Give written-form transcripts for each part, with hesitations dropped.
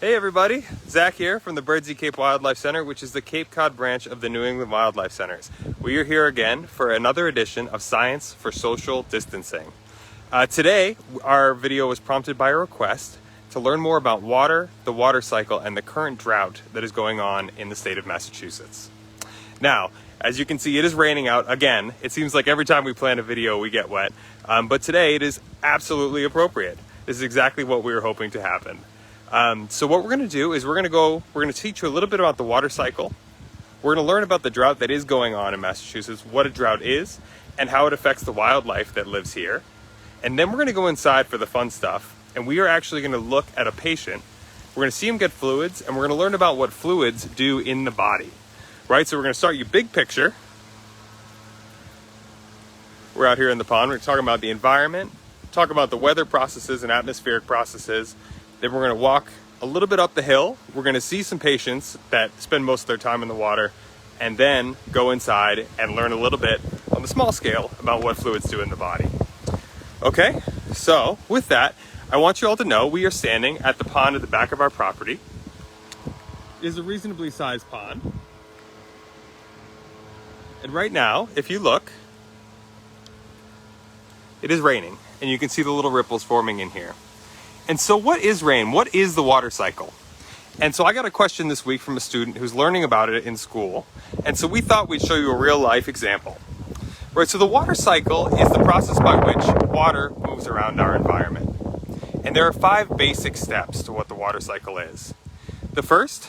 Hey everybody, Zach here from the Birdsea Cape Wildlife Center, which is the Cape Cod branch of the New England Wildlife Centers. We are here again for another edition of Science for Social Distancing. Today, our video was prompted by a request to learn more about water, the water cycle, and the current drought that is going on in the state of Massachusetts. Now, as you can see, it is raining out again. It seems like every time we plan a video, we get wet. But today, it is absolutely appropriate. This is exactly what we were hoping to happen. So what we're going to do is we're going to teach you a little bit about the water cycle. We're going to learn about the drought that is going on in Massachusetts, what a drought is, and how it affects the wildlife that lives here. And then we're going to go inside for the fun stuff, and we are actually going to look at a patient. We're going to see him get fluids, and we're going to learn about what fluids do in the body, right? So we're going to start you big picture. We're out here in the pond. We're talking about the environment, talk about the weather processes and atmospheric processes. Then we're going to walk a little bit up the hill. We're going to see some patients that spend most of their time in the water, and then go inside and learn a little bit on the small scale about what fluids do in the body. Okay, so with that, I want you all to know we are standing at the pond at the back of our property. It is a reasonably sized pond. And right now, if you look, it is raining, and you can see the little ripples forming in here. And so what is rain? What is the water cycle? And so I got a question this week from a student who's learning about it in school. And so we thought we'd show you a real life example. Right, so the water cycle is the process by which water moves around our environment. And there are 5 basic steps to what the water cycle is. The first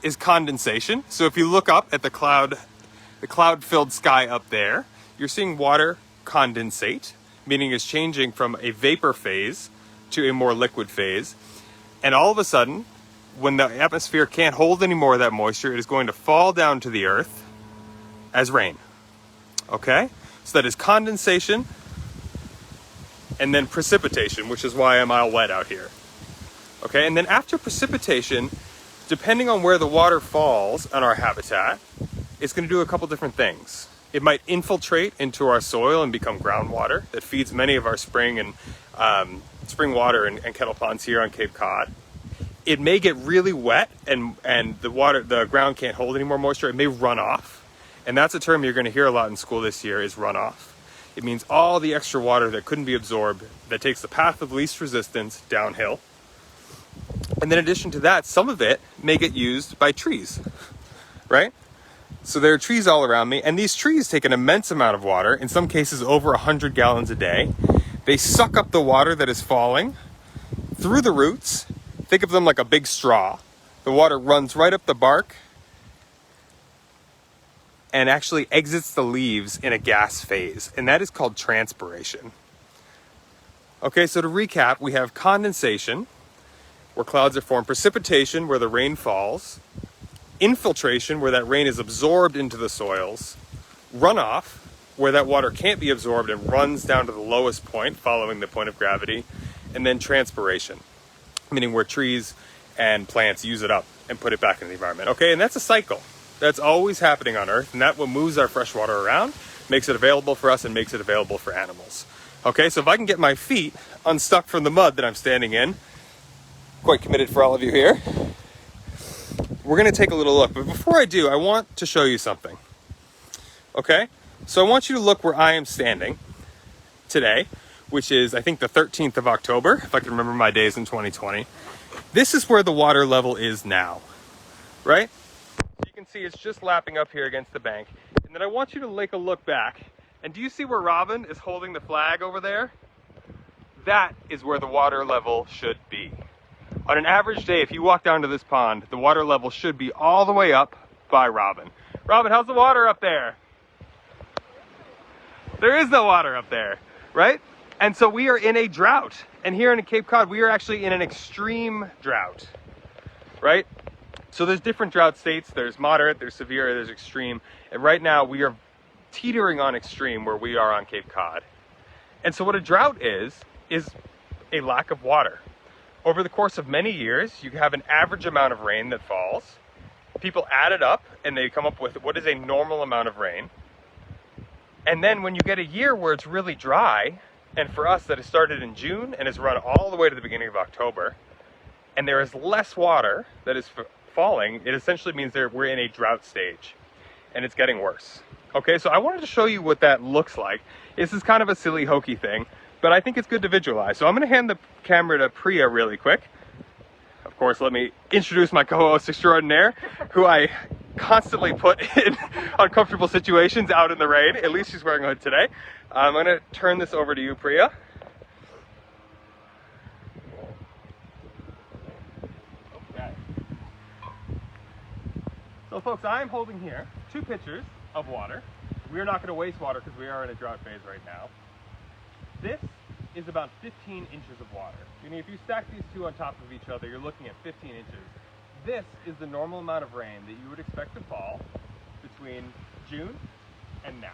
is condensation. So if you look up at the cloud-filled sky up there, you're seeing water condensate, meaning it's changing from a vapor phase to a more liquid phase. And all of a sudden, when the atmosphere can't hold any more of that moisture, it is going to fall down to the earth as rain. Okay? So that is condensation, and then precipitation, which is why I'm all wet out here. Okay? And then after precipitation, depending on where the water falls on our habitat, it's going to do a couple different things. It might infiltrate into our soil and become groundwater that feeds many of our spring water and kettle ponds here on Cape Cod. It may get really wet and the ground can't hold any more moisture. It may run off. And that's a term you're going to hear a lot in school this year, is runoff. It means all the extra water that couldn't be absorbed, that takes the path of least resistance downhill. And then in addition to that, some of it may get used by trees, right? So there are trees all around me, and these trees take an immense amount of water, in some cases over 100 gallons a day. They suck up the water that is falling through the roots. Think of them like a big straw. The water runs right up the bark and actually exits the leaves in a gas phase, and that is called transpiration. Okay, so to recap, we have condensation, where clouds are formed, precipitation, where the rain falls, infiltration, where that rain is absorbed into the soils, runoff, where that water can't be absorbed and runs down to the lowest point following the point of gravity, and then transpiration, meaning where trees and plants use it up and put it back in the environment. Okay, and that's a cycle. That's always happening on Earth, and that's what moves our fresh water around, makes it available for us, and makes it available for animals. Okay, so if I can get my feet unstuck from the mud that I'm standing in, quite committed for all of you here, we're going to take a little look. But before I do, I want to show you something. Okay? So I want you to look where I am standing today, which is, I think, the 13th of October, if I can remember my days in 2020. This is where the water level is now, right? You can see it's just lapping up here against the bank. And then I want you to take a look back. And do you see where Robyn is holding the flag over there? That is where the water level should be. On an average day, if you walk down to this pond, the water level should be all the way up by Robyn. Robyn, how's the water up there? There is no water up there, right? And so we are in a drought. And here in Cape Cod, we are actually in an extreme drought, right? So there's different drought states. There's moderate, there's severe, there's extreme. And right now we are teetering on extreme where we are on Cape Cod. And so what a drought is a lack of water. Over the course of many years, you have an average amount of rain that falls. People add it up and they come up with what is a normal amount of rain. And then when you get a year where it's really dry, and for us that has started in June and has run all the way to the beginning of October, and there is less water that is falling, it essentially means we're in a drought stage, and it's getting worse. Okay, so I wanted to show you what that looks like. This is kind of a silly, hokey thing, but I think it's good to visualize. So I'm going to hand the camera to Priya really quick. Of course, let me introduce my co-host extraordinaire, who I constantly put in uncomfortable situations out in the rain. At least she's wearing a hood today. I'm going to turn this over to you, Priya. Okay. So folks, I'm holding here 2 pitchers of water. We're not going to waste water because we are in a drought phase right now. This is about 15 inches of water. Meaning if you stack these 2 on top of each other, you're looking at 15 inches. This is the normal amount of rain that you would expect to fall between June and now,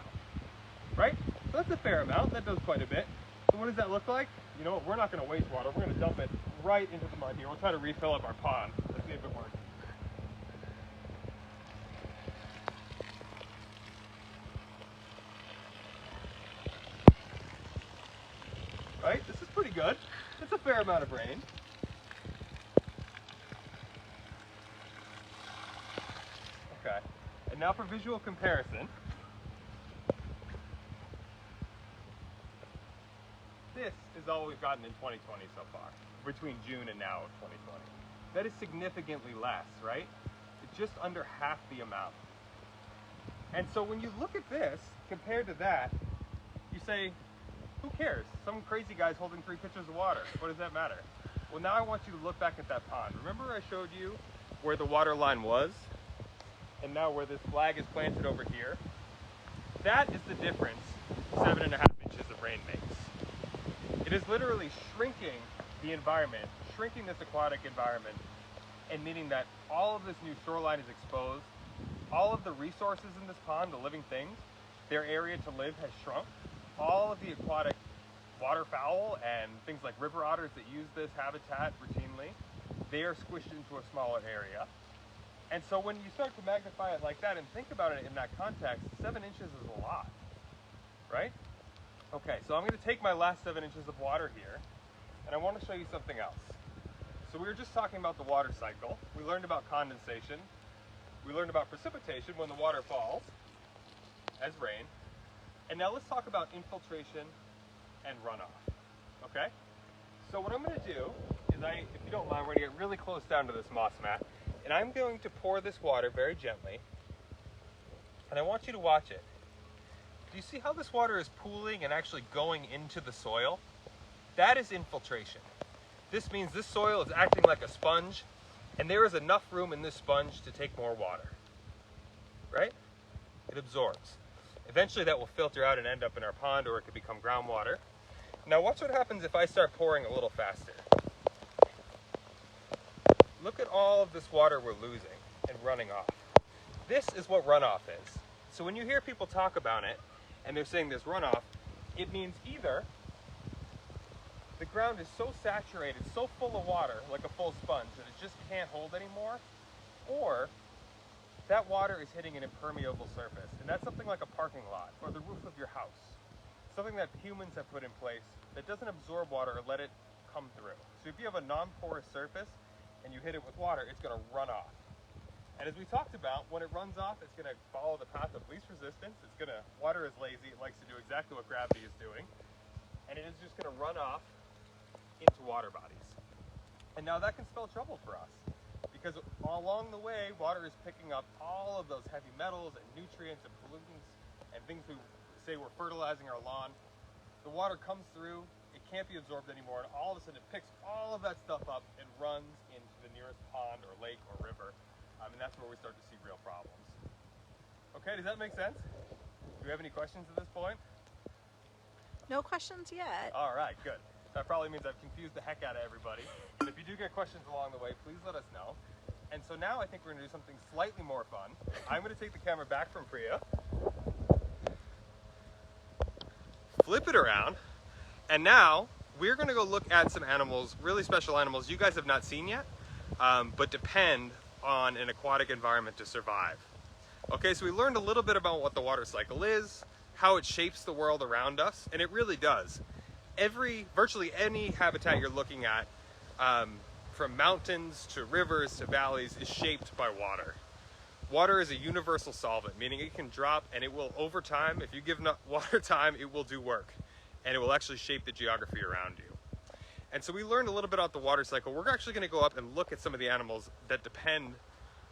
right? So that's a fair amount. That does quite a bit. So what does that look like? You know what? We're not going to waste water. We're going to dump it right into the mud here. We'll try to refill up our pond. Let's see if it works. Right? This is pretty good. It's a fair amount of rain. Okay. And now for visual comparison. This is all we've gotten in 2020 so far, between June and now of 2020. That is significantly less, right? It's just under half the amount. And so when you look at this compared to that, you say, who cares? Some crazy guy's holding 3 pitchers of water. What does that matter? Well, now I want you to look back at that pond. Remember I showed you where the water line was? And now where this flag is planted over here? That is the difference 7.5 inches of rain makes. It is literally shrinking the environment, shrinking this aquatic environment, and meaning that all of this new shoreline is exposed. All of the resources in this pond, the living things, their area to live has shrunk. All of the aquatic waterfowl and things like river otters that use this habitat routinely, they are squished into a smaller area. And so when you start to magnify it like that and think about it in that context, 7 inches is a lot, right? Okay, so I'm going to take my last 7 inches of water here, and I want to show you something else. So we were just talking about the water cycle. We learned about condensation. We learned about precipitation when the water falls as rain. And now let's talk about infiltration and runoff, okay? So what I'm going to do is if you don't mind, we're going to get really close down to this moss mat, and I'm going to pour this water very gently, and I want you to watch it. Do you see how this water is pooling and actually going into the soil? That is infiltration. This means this soil is acting like a sponge, and there is enough room in this sponge to take more water, right? It absorbs. Eventually that will filter out and end up in our pond, or it could become groundwater. Now watch what happens if I start pouring a little faster. Look at all of this water we're losing and running off. This is what runoff is. So when you hear people talk about it, and they're saying there's runoff, it means either the ground is so saturated, so full of water, like a full sponge, that it just can't hold anymore, or that water is hitting an impermeable surface, and that's something like a parking lot or the roof of your house. Something that humans have put in place that doesn't absorb water or let it come through. So if you have a non-porous surface and you hit it with water, it's going to run off. And as we talked about, when it runs off, it's going to follow the path of least resistance. Water is lazy, it likes to do exactly what gravity is doing, and it is just going to run off into water bodies. And now that can spell trouble for us, because along the way, water is picking up all of those heavy metals and nutrients and pollutants and things we say we're fertilizing our lawn. The water comes through, it can't be absorbed anymore, and all of a sudden it picks all of that stuff up and runs into the nearest pond or lake or river, and that's where we start to see real problems. Okay, does that make sense? Do we have any questions at this point? No questions yet. All right, good. That probably means I've confused the heck out of everybody. And if you do get questions along the way, please let us know. And so now I think we're going to do something slightly more fun. I'm going to take the camera back from Priya, flip it around, and now we're going to go look at some animals, really special animals you guys have not seen yet, but depend on an aquatic environment to survive. Okay, so we learned a little bit about what the water cycle is, how it shapes the world around us, and it really does. Virtually any habitat you're looking at from mountains to rivers to valleys, is shaped by water. Water is a universal solvent, meaning it can drop and it will, over time, if you give water time, it will do work. And it will actually shape the geography around you. And so we learned a little bit about the water cycle. We're actually going to go up and look at some of the animals that depend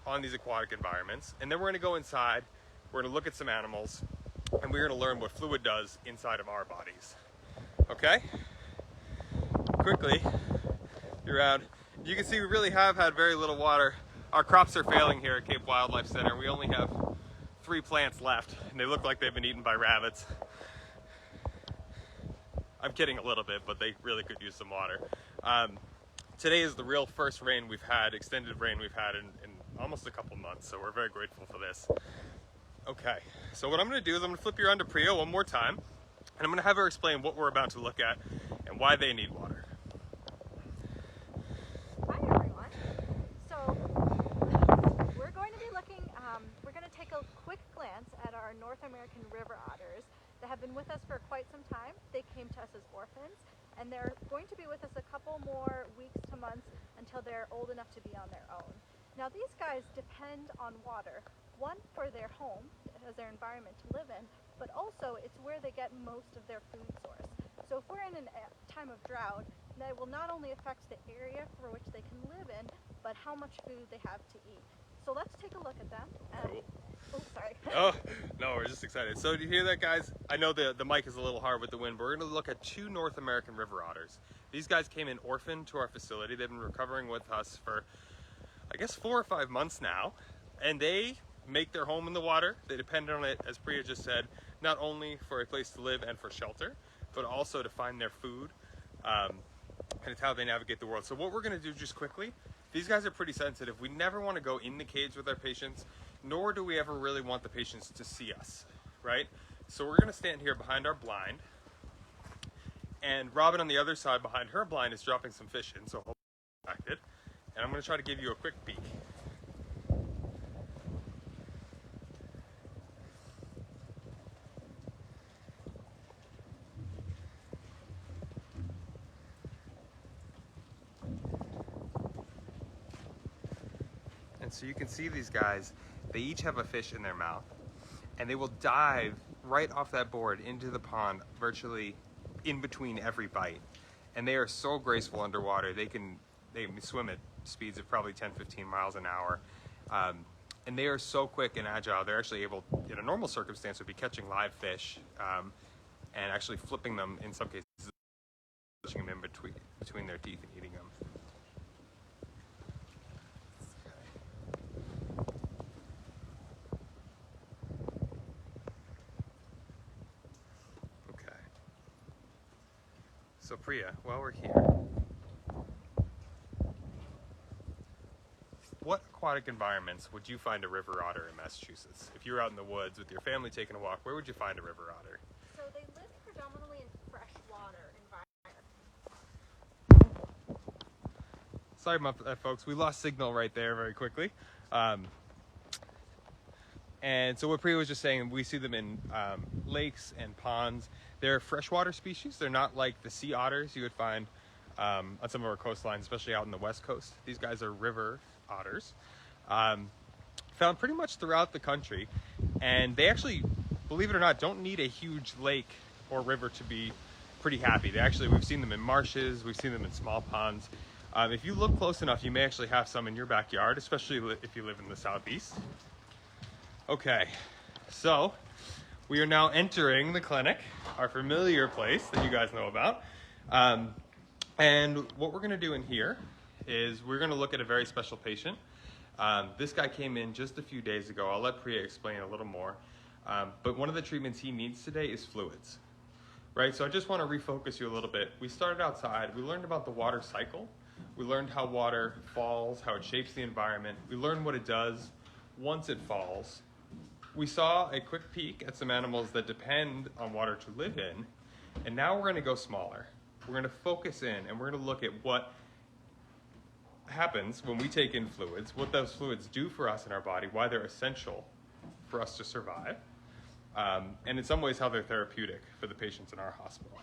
on these aquatic environments. And then we're going to go inside, we're going to look at some animals, and we're going to learn what fluid does inside of our bodies. Okay? Quickly, around. You can see we really have had very little water. Our crops are failing here at Cape Wildlife Center. We only have 3 plants left, and they look like they've been eaten by rabbits. I'm kidding a little bit, but they really could use some water. Today is the real first rain we've had, extended rain we've had in almost a couple months, so we're very grateful for this. Okay, so what I'm going to do is I'm going to flip you around to Priya one more time, and I'm going to have her explain what we're about to look at and why they need water. Hi everyone. So we're going to be looking, we're going to take a quick glance at our North American river otters that have been with us for quite some time. They came to us as orphans, and they're going to be with us a couple more weeks to months until they're old enough to be on their own. Now these guys depend on water, one for their home, as their environment to live in, but also it's where they get most of their food source. So if we're in a time of drought, that will not only affect the area for which they can live in, but how much food they have to eat. So let's take a look at them. Cool. Oh, sorry. Oh, no, we're just excited. So do you hear that, guys? I know the mic is a little hard with the wind, but we're going to look at 2 North American river otters. These guys came in orphaned to our facility. They've been recovering with us for, I guess, 4 or 5 months now, and they make their home in the water. They depend on it, as Priya just said, not only for a place to live and for shelter, but also to find their food, and it's how they navigate the world. So what we're going to do just quickly, these guys are pretty sensitive. We never want to go in the cage with our patients, nor do we ever really want the patients to see us, right? So we're going to stand here behind our blind, and Robyn on the other side behind her blind is dropping some fish in, so hold acted. And I'm going to try to give you a quick peek. And so you can see these guys, they each have a fish in their mouth, and they will dive right off that board into the pond virtually in between every bite. And they are so graceful underwater. They swim at speeds of probably 10-15 miles an hour. And they are so quick and agile. They're actually able, in a normal circumstance, would be catching live fish and actually flipping them, in some cases, pushing them in between their teeth and eating them. So Priya, while we're here, what aquatic environments would you find a river otter in Massachusetts? If you were out in the woods with your family taking a walk, where would you find a river otter? So they live predominantly in freshwater environments. Sorry about that, folks. We lost signal right there very quickly. And so what Priya was just saying, we see them in lakes and ponds. They're freshwater species. They're not like the sea otters you would find on some of our coastlines, especially out in the West Coast. These guys are river otters, found pretty much throughout the country. And they actually, believe it or not, don't need a huge lake or river to be pretty happy. We've seen them in marshes, we've seen them in small ponds. If you look close enough, you may actually have some in your backyard, especially if you live in the Southeast. Okay, so we are now entering the clinic, our familiar place that you guys know about. And what we're going to do in here is we're going to look at a very special patient. This guy came in just a few days ago. I'll let Priya explain a little more. But one of the treatments he needs today is fluids, right? So I just want to refocus you a little bit. We started outside. We learned about the water cycle. We learned how water falls, how it shapes the environment. We learned what it does once it falls. We saw a quick peek at some animals that depend on water to live in, and now we're going to go smaller. We're going to focus in, and we're going to look at what happens when we take in fluids, what those fluids do for us in our body, why they're essential for us to survive, and in some ways how they're therapeutic for the patients in our hospital.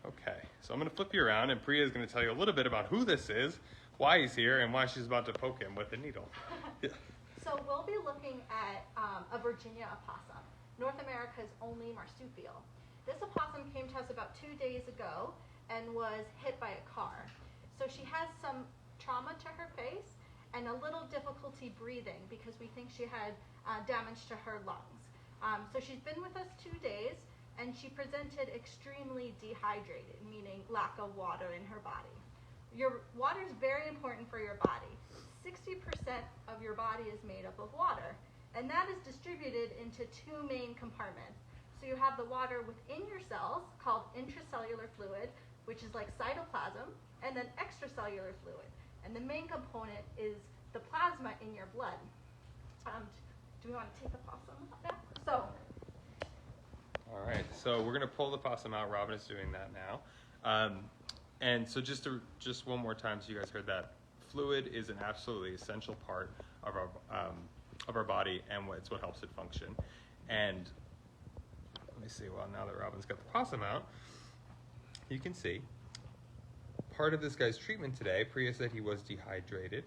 Okay, so I'm going to flip you around, and Priya is going to tell you a little bit about who this is, why he's here and why she's about to poke him with a needle. Yeah. So we'll be looking at a Virginia opossum, North America's only marsupial. This opossum came to us about 2 days ago and was hit by a car. So she has some trauma to her face and a little difficulty breathing because we think she had damage to her lungs. So she's been with us 2 days and she presented extremely dehydrated, meaning lack of water in her body. Your water is very important for your body. 60% of your body is made up of water, and that is distributed into 2 main compartments. So you have the water within your cells, called intracellular fluid, which is like cytoplasm, and then extracellular fluid. And the main component is the plasma in your blood. Do we want to take the possum out now? So. All right, so we're gonna pull the possum out. Robyn is doing that now. And so just one more time, so you guys heard that, fluid is an absolutely essential part of our body, and it's what helps it function. And let me see, well, now that Robyn's got the possum out, you can see part of this guy's treatment today, Priya said he was dehydrated.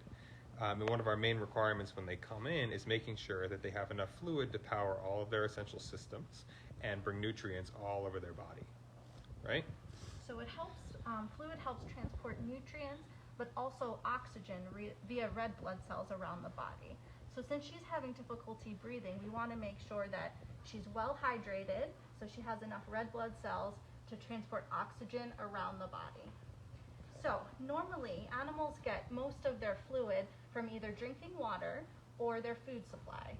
And one of our main requirements when they come in is making sure that they have enough fluid to power all of their essential systems and bring nutrients all over their body, right? So it helps, fluid helps transport nutrients, but also oxygen via red blood cells around the body. So since she's having difficulty breathing, we want to make sure that she's well hydrated, so she has enough red blood cells to transport oxygen around the body. So normally animals get most of their fluid from either drinking water or their food supply.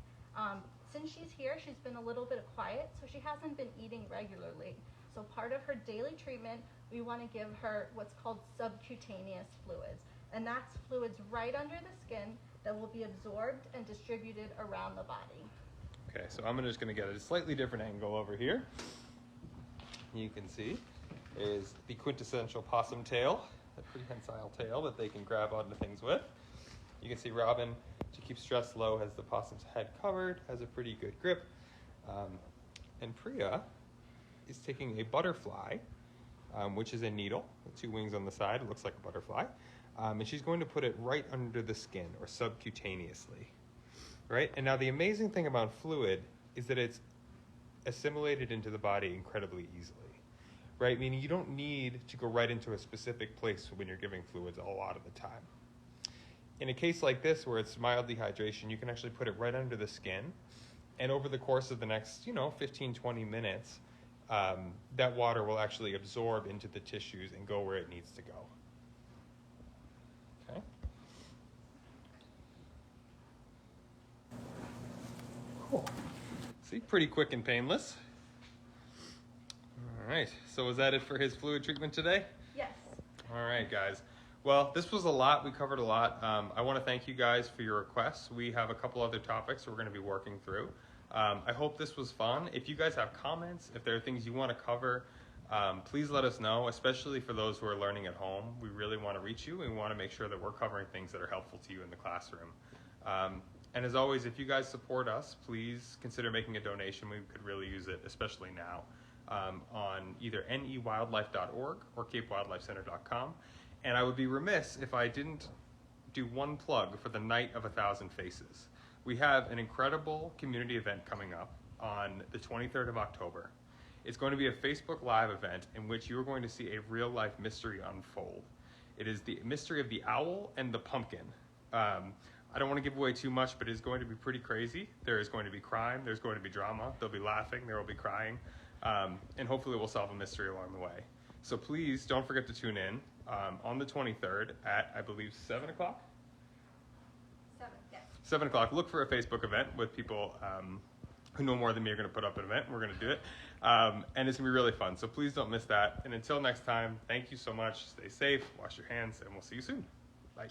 Since she's here, she's been a little bit quiet, so she hasn't been eating regularly. So part of her daily treatment, we want to give her what's called subcutaneous fluids. And that's fluids right under the skin that will be absorbed and distributed around the body. Okay, so I'm just gonna get a slightly different angle over here. You can see is the quintessential possum tail, the prehensile tail that they can grab onto things with. You can see Robyn, to keep stress low, has the possum's head covered, has a pretty good grip. And Priya is taking a butterfly, which is a needle with 2 wings on the side. It looks like a butterfly. And she's going to put it right under the skin, or subcutaneously, right? And now the amazing thing about fluid is that it's assimilated into the body incredibly easily, right? Meaning you don't need to go right into a specific place when you're giving fluids a lot of the time. In a case like this, where it's mild dehydration, you can actually put it right under the skin. And over the course of the next, 15, 20 minutes, that water will actually absorb into the tissues and go where it needs to go. Okay. Cool. See, pretty quick and painless. All right, so was that it for his fluid treatment today? Yes. All right, guys. Well, this was a lot. We covered a lot. I want to thank you guys for your requests. We have a couple other topics we're going to be working through. I hope this was fun. If you guys have comments, if there are things you want to cover, please let us know, especially for those who are learning at home. We really want to reach you. We want to make sure that we're covering things that are helpful to you in the classroom. And as always, if you guys support us, please consider making a donation. We could really use it, especially now, on either newildlife.org or capewildlifecenter.com. And I would be remiss if I didn't do one plug for the Night of 1,000 Faces. We have an incredible community event coming up on the 23rd of October. It's going to be a Facebook Live event in which you're going to see a real-life mystery unfold. It is the mystery of the owl and the pumpkin. I don't want to give away too much, but it is going to be pretty crazy. There is going to be crime. There's going to be drama. There'll be laughing. There will be crying. And hopefully we'll solve a mystery along the way. So please don't forget to tune in on the 23rd at, I believe, 7 o'clock? 7, yes. 7 o'clock. Look for a Facebook event with people who know more than me are going to put up an event. We're going to do it. And it's going to be really fun. So please don't miss that. And until next time, thank you so much. Stay safe, wash your hands, and we'll see you soon. Bye.